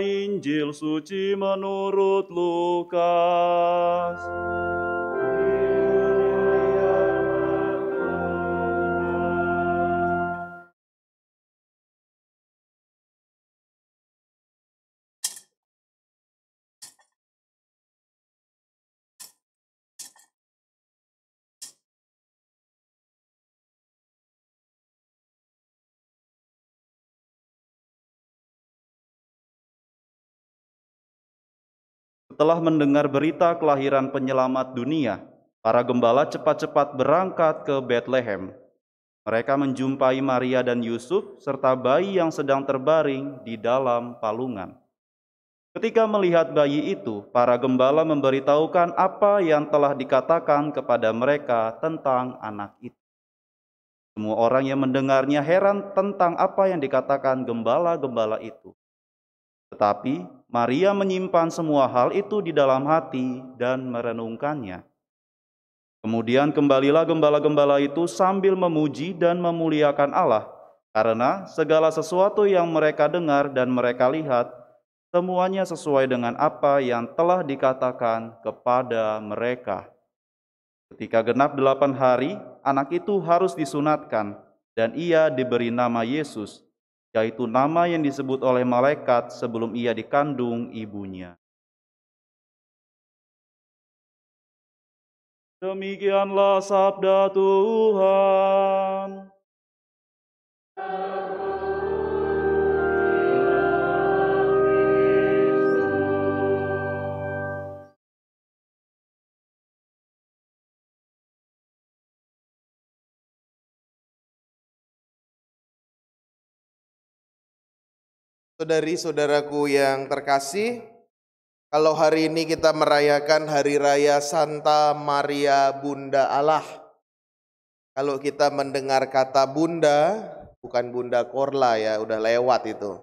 Injil suci menurut Lukas. Setelah mendengar berita kelahiran penyelamat dunia, para gembala cepat-cepat berangkat ke Bethlehem. Mereka menjumpai Maria dan Yusuf serta bayi yang sedang terbaring di dalam palungan. Ketika melihat bayi itu, para gembala memberitahukan apa yang telah dikatakan kepada mereka tentang anak itu. Semua orang yang mendengarnya heran tentang apa yang dikatakan gembala-gembala itu. Tetapi Maria menyimpan semua hal itu di dalam hati dan merenungkannya. Kemudian kembalilah gembala-gembala itu sambil memuji dan memuliakan Allah, karena segala sesuatu yang mereka dengar dan mereka lihat, semuanya sesuai dengan apa yang telah dikatakan kepada mereka. Ketika genap 8 hari, anak itu harus disunatkan, dan ia diberi nama Yesus, yaitu nama yang disebut oleh malaikat sebelum ia dikandung ibunya. Demikianlah sabda Tuhan. Saudari-saudaraku yang terkasih, kalau hari ini kita merayakan Hari Raya Santa Maria Bunda Allah. Kalau kita mendengar kata bunda, bukan Bunda Korla ya, udah lewat itu.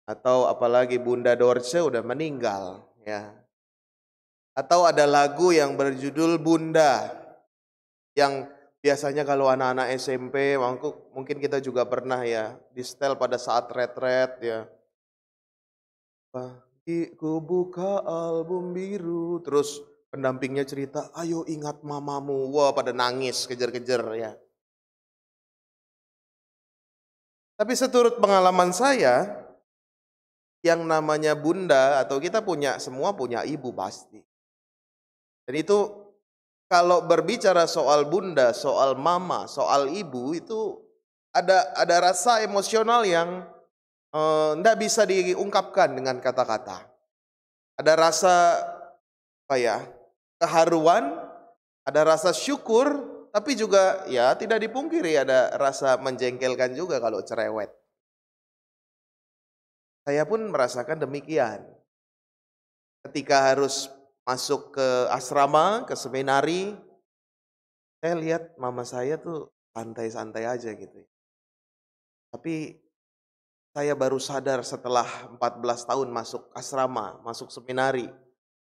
Atau apalagi Bunda Dorce udah meninggal ya. Atau ada lagu yang berjudul Bunda, yang biasanya kalau anak-anak SMP, mungkin kita juga pernah ya, di setel pada saat retret ya. Bagiku buka album biru, terus pendampingnya cerita, ayo ingat mamamu. Wah, pada nangis, kejar-kejar ya. Tapi seturut pengalaman saya, yang namanya bunda atau kita semua punya ibu pasti. Dan itu kalau berbicara soal bunda, soal mama, soal ibu itu ada rasa emosional yang tidak bisa diungkapkan dengan kata-kata. Ada rasa apa ya, keharuan, ada rasa syukur, tapi juga ya tidak dipungkiri ada rasa menjengkelkan juga kalau cerewet. Saya pun merasakan demikian. Ketika harus masuk ke asrama, ke seminari, saya lihat mama saya tuh santai-santai aja gitu. Tapi saya baru sadar setelah 14 tahun masuk asrama, masuk seminari,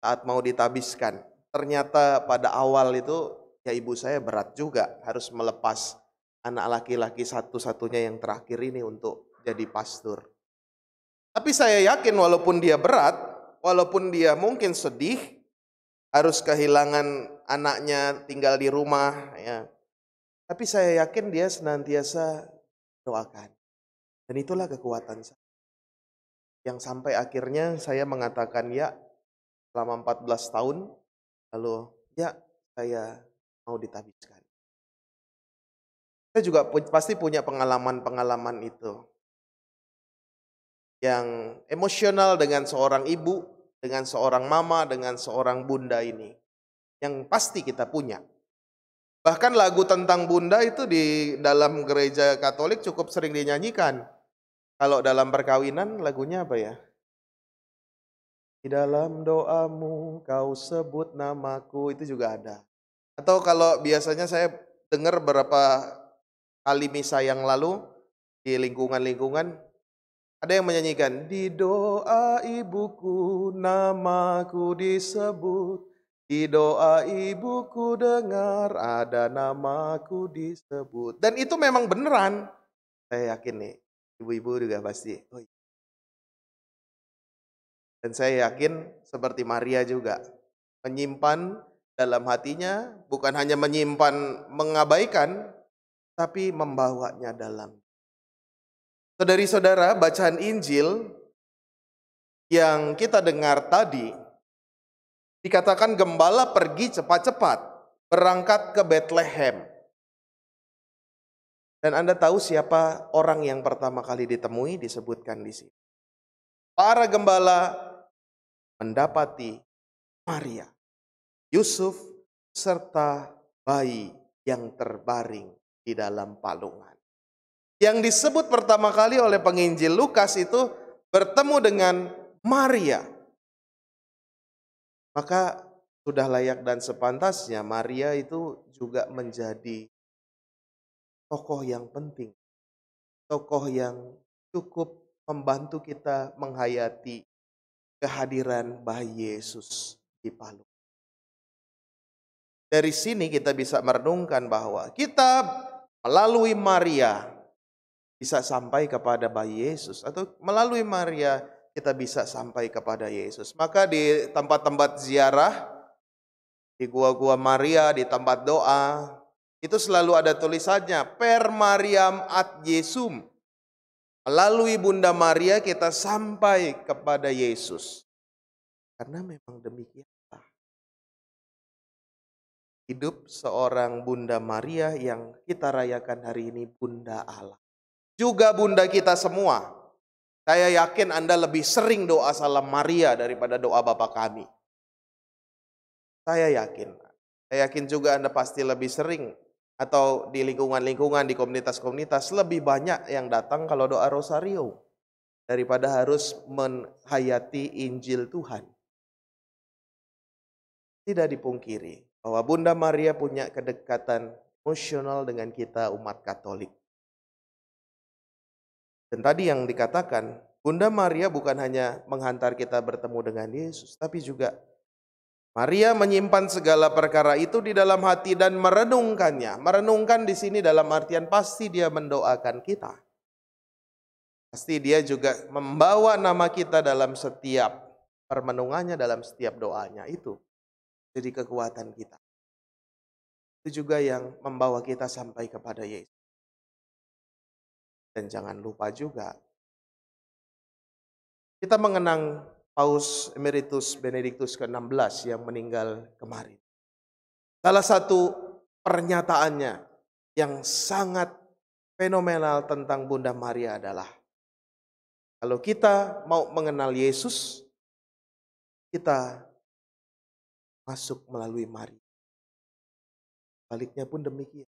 saat mau ditabiskan. Ternyata pada awal itu ya ibu saya berat juga, harus melepas anak laki-laki satu-satunya yang terakhir ini untuk jadi pastor. Tapi saya yakin walaupun dia berat, walaupun dia mungkin sedih, harus kehilangan anaknya tinggal di rumah, ya. Tapi saya yakin dia senantiasa doakan. Dan itulah kekuatan saya. Yang sampai akhirnya saya mengatakan ya selama 14 tahun, lalu ya saya mau ditabiskan. Saya juga pasti punya pengalaman-pengalaman itu. Yang emosional dengan seorang ibu, dengan seorang mama, dengan seorang bunda ini. Yang pasti kita punya. Bahkan lagu tentang bunda itu di dalam gereja Katolik cukup sering dinyanyikan. Kalau dalam perkawinan lagunya apa ya? Di dalam doamu kau sebut namaku, itu juga ada. Atau kalau biasanya saya dengar beberapa kali misa yang lalu di lingkungan-lingkungan, ada yang menyanyikan, di doa ibuku namaku disebut, di doa ibuku dengar ada namaku disebut. Dan itu memang beneran. Saya yakin nih, ibu-ibu juga pasti. Oh, Dan saya yakin seperti Maria juga, menyimpan dalam hatinya, bukan hanya menyimpan mengabaikan, tapi membawanya dalam. Saudari-saudara, bacaan Injil yang kita dengar tadi, dikatakan gembala pergi cepat-cepat, berangkat ke Bethlehem. Dan Anda tahu siapa orang yang pertama kali ditemui, disebutkan di sini. Para gembala mendapati Maria, Yusuf, serta bayi yang terbaring di dalam palungan. Yang disebut pertama kali oleh penginjil Lukas itu bertemu dengan Maria. Maka sudah layak dan sepantasnya Maria itu juga menjadi tokoh yang penting. Tokoh yang cukup membantu kita menghayati kehadiran bayi Yesus di palung. Dari sini kita bisa merenungkan bahwa kita melalui Maria bisa sampai kepada bayi Yesus, atau melalui Maria kita bisa sampai kepada Yesus. Maka di tempat-tempat ziarah, di gua-gua Maria, di tempat doa, itu selalu ada tulisannya Per Mariam ad Jesum. Melalui Bunda Maria kita sampai kepada Yesus. Karena memang demikianlah hidup seorang Bunda Maria yang kita rayakan hari ini, Bunda Allah. Juga Bunda kita semua. Saya yakin Anda lebih sering doa salam Maria daripada doa Bapa kami. Saya yakin. Saya yakin juga Anda pasti lebih sering, atau di lingkungan-lingkungan, di komunitas-komunitas lebih banyak yang datang kalau doa rosario daripada harus menghayati Injil Tuhan. Tidak dipungkiri bahwa Bunda Maria punya kedekatan emosional dengan kita umat Katolik. Dan tadi yang dikatakan, Bunda Maria bukan hanya menghantar kita bertemu dengan Yesus, tapi juga Maria menyimpan segala perkara itu di dalam hati dan merenungkannya. Merenungkan di sini dalam artian pasti dia mendoakan kita. Pasti dia juga membawa nama kita dalam setiap permenungannya, dalam setiap doanya. Itu jadi kekuatan kita. Itu juga yang membawa kita sampai kepada Yesus. Dan jangan lupa juga, kita mengenang Paus Emeritus Benediktus ke-16 yang meninggal kemarin. Salah satu pernyataannya yang sangat fenomenal tentang Bunda Maria adalah, kalau kita mau mengenal Yesus, kita masuk melalui Maria. Baliknya pun demikian.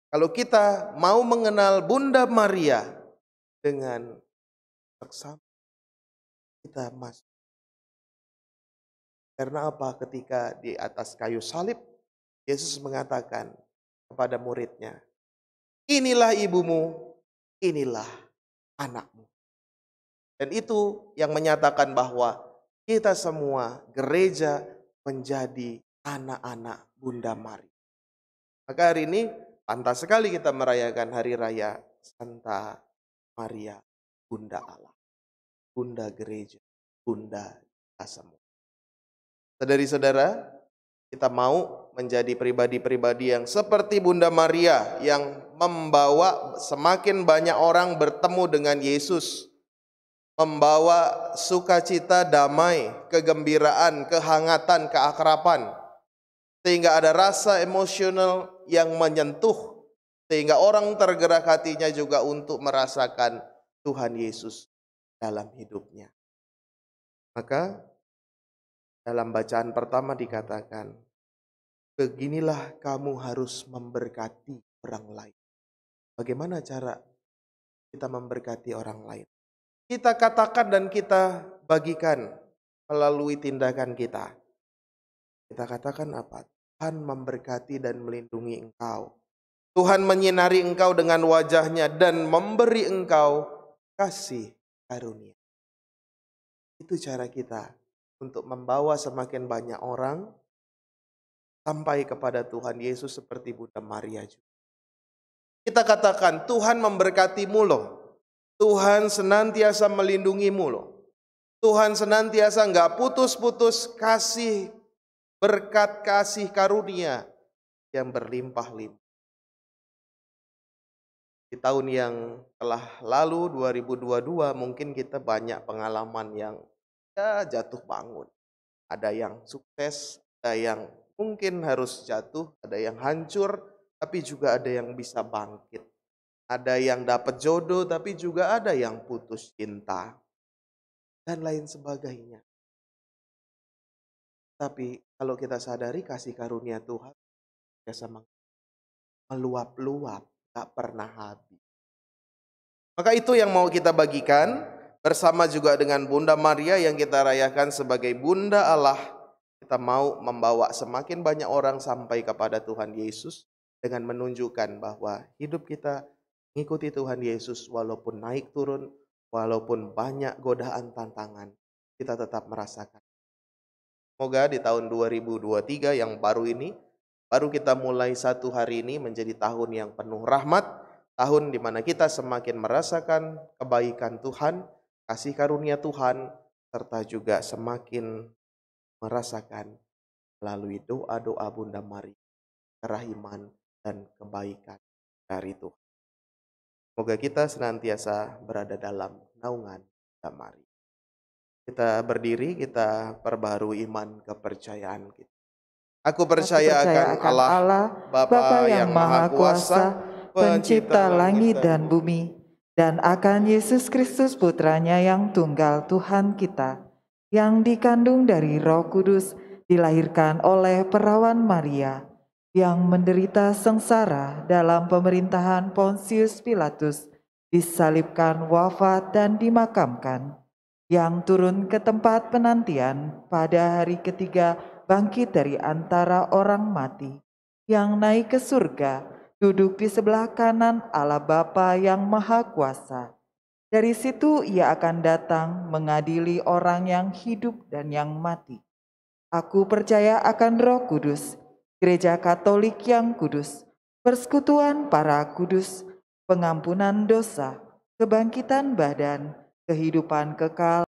Kalau kita mau mengenal Bunda Maria dengan seksama, kita masuk. Karena apa? Ketika di atas kayu salib, Yesus mengatakan kepada muridnya, inilah ibumu, inilah anakmu. Dan itu yang menyatakan bahwa kita semua gereja menjadi anak-anak Bunda Maria. Maka hari ini pantas sekali kita merayakan hari raya Santa Maria, Bunda Allah, Bunda Gereja, Bunda kita semua. Saudari-saudara, kita mau menjadi pribadi-pribadi yang seperti Bunda Maria yang membawa semakin banyak orang bertemu dengan Yesus, membawa sukacita, damai, kegembiraan, kehangatan, keakraban, sehingga ada rasa emosional yang menyentuh, sehingga orang tergerak hatinya juga untuk merasakan Tuhan Yesus dalam hidupnya. Maka dalam bacaan pertama dikatakan, beginilah kamu harus memberkati orang lain. Bagaimana cara kita memberkati orang lain? Kita katakan dan kita bagikan melalui tindakan kita. Kita katakan apa? Tuhan memberkati dan melindungi engkau. Tuhan menyinari engkau dengan wajahnya dan memberi engkau kasih karunia. Itu cara kita untuk membawa semakin banyak orang sampai kepada Tuhan Yesus seperti Bunda Maria juga. Kita katakan Tuhan memberkatimu loh. Tuhan senantiasa melindungimu loh. Tuhan senantiasa nggak putus-putus kasih berkat, kasih karunia yang berlimpah-limpah. Di tahun yang telah lalu 2022 mungkin kita banyak pengalaman yang jatuh bangun. Ada yang sukses, ada yang mungkin harus jatuh, ada yang hancur, tapi juga ada yang bisa bangkit. Ada yang dapat jodoh, tapi juga ada yang putus cinta, dan lain sebagainya. Tapi kalau kita sadari kasih karunia Tuhan biasa meluap-luap, gak pernah habis. Maka itu yang mau kita bagikan bersama juga dengan Bunda Maria yang kita rayakan sebagai Bunda Allah. Kita mau membawa semakin banyak orang sampai kepada Tuhan Yesus dengan menunjukkan bahwa hidup kita mengikuti Tuhan Yesus walaupun naik turun, walaupun banyak godaan tantangan, kita tetap merasakan. Semoga di tahun 2023 yang baru ini, baru kita mulai satu hari ini menjadi tahun yang penuh rahmat, tahun di mana kita semakin merasakan kebaikan Tuhan, kasih karunia Tuhan, serta juga semakin merasakan melalui doa-doa Bunda Maria, kerahiman dan kebaikan dari Tuhan. Semoga kita senantiasa berada dalam naungan Bunda Maria. Kita berdiri, kita perbarui iman kepercayaan kita. Aku percaya akan Allah, Bapa yang Maha Kuasa, Pencipta langit dan bumi, dan akan Yesus Kristus Putranya yang tunggal Tuhan kita, yang dikandung dari Roh Kudus, dilahirkan oleh perawan Maria, yang menderita sengsara dalam pemerintahan Pontius Pilatus, disalibkan, wafat, dan dimakamkan, yang turun ke tempat penantian pada hari ketiga bangkit dari antara orang mati, yang naik ke surga, duduk di sebelah kanan Allah Bapa yang Maha Kuasa. Dari situ ia akan datang mengadili orang yang hidup dan yang mati. Aku percaya akan Roh Kudus, Gereja Katolik yang kudus, persekutuan para kudus, pengampunan dosa, kebangkitan badan, kehidupan kekal.